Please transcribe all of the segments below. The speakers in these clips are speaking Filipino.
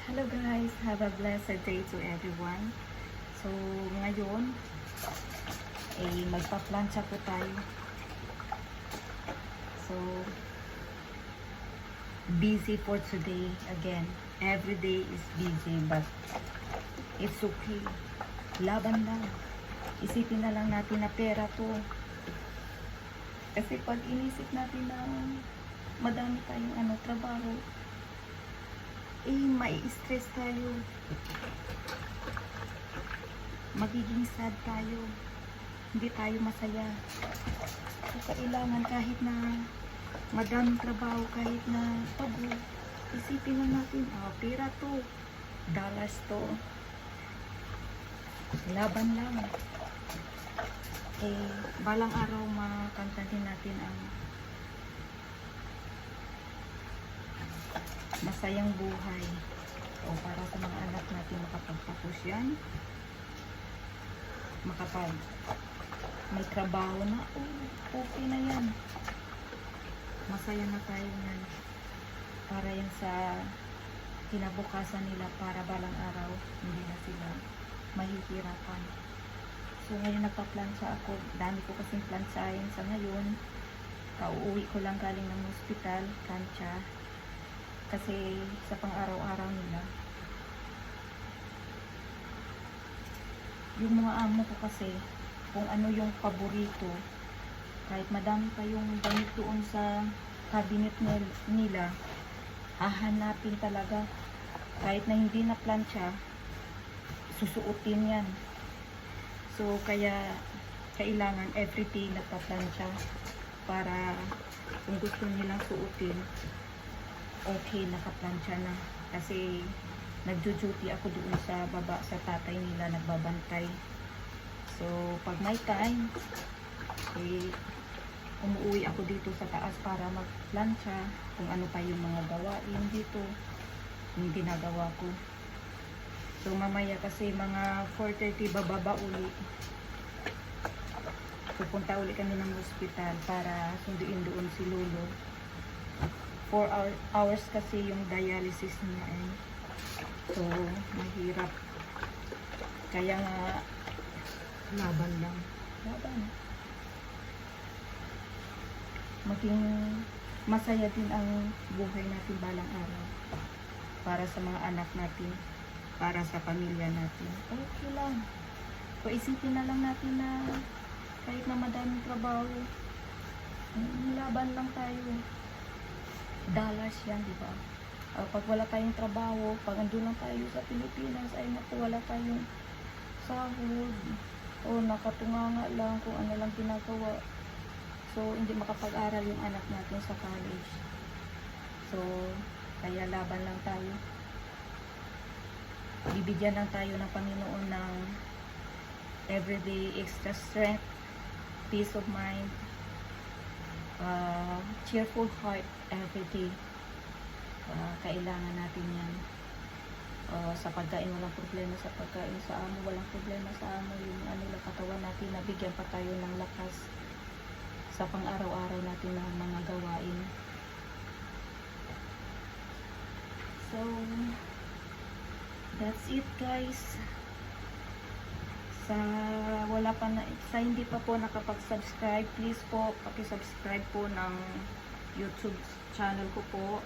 Hello guys, have a blessed day to everyone. So ngayon magpa-plancha po tayo. So busy for today again. Every day is busy but it's okay. Laban lang. Isipin na lang natin na pera to. Kasi pag inisip natin na madami tayong trabaho, mai-stress tayo. Magiging sad tayo. Hindi tayo masaya. So, kailangan kahit na madaming trabaho, kahit na pagod, isipin na natin, pera to, dollars to. Laban lang. Balang araw makantahin natin ang masayang buhay. O para sa mga anak natin makapagtapos yan. May trabaho na. Okay na yan. Masaya na tayo yan. Para yan sa kinabukasan nila, para balang araw hindi na sila mahihirapan. So ngayon nagpa-plancha ako. Dami ko kasing planchahin sa ngayon. Kauuwi ko lang galing ng hospital, plancha. Kasi sa pang-araw-araw nila. Yung mga amo ko kasi, kung ano yung paborito, kahit madami pa yung damit doon sa cabinet nila, hahanapin talaga. Kahit na hindi na plancha, susuotin yan. So, kaya kailangan everyday nagpa-plancha para kung gusto nilang suotin, okay, nakaplansya na. Kasi nagjo-duty ako doon sa baba, sa tatay nila, nagbabantay. So pag may time, umuwi ako dito sa taas para magplansya kung ano pa yung mga gawain dito yung ginagawa ko. So mamaya kasi mga 4:30 bababa uli. Pupunta uli kami ng hospital para sunduin doon si Lolo. 4 hours kasi yung dialysis niya so mahirap, kaya nga laban lang, maging masaya din ang buhay natin balang araw para sa mga anak natin, para sa pamilya natin. Okay lang, so isipin na lang natin na kahit na madaming trabaho, laban lang tayo. Dollars yan, di ba? Pag wala tayong trabaho, pag andun lang tayo sa Pilipinas, ay naku, wala tayong sahod, o nakatunganga lang kung ano lang ginagawa. So, hindi makapag-aral yung anak natin sa college. So, kaya laban lang tayo. Bibigyan lang tayo ng Panginoon ng everyday extra strength, peace of mind, cheerful heart everyday. Kailangan natin yan. Sa pagkain walang problema, sa pagkain sa amo walang problema, sa amo yung katawan natin, nabigyan pa tayo ng lakas sa pang-araw-araw natin ng mga gawain. So that's it guys. Sa hindi pa po nakapag-subscribe, please po paki-subscribe po ng YouTube channel ko po,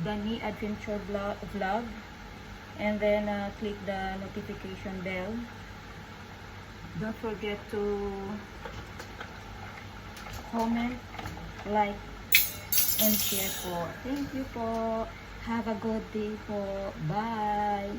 Dani Adventure Vlog, and then click the notification bell. Don't forget to comment, like, and share po. Thank you po. Have a good day po. Bye.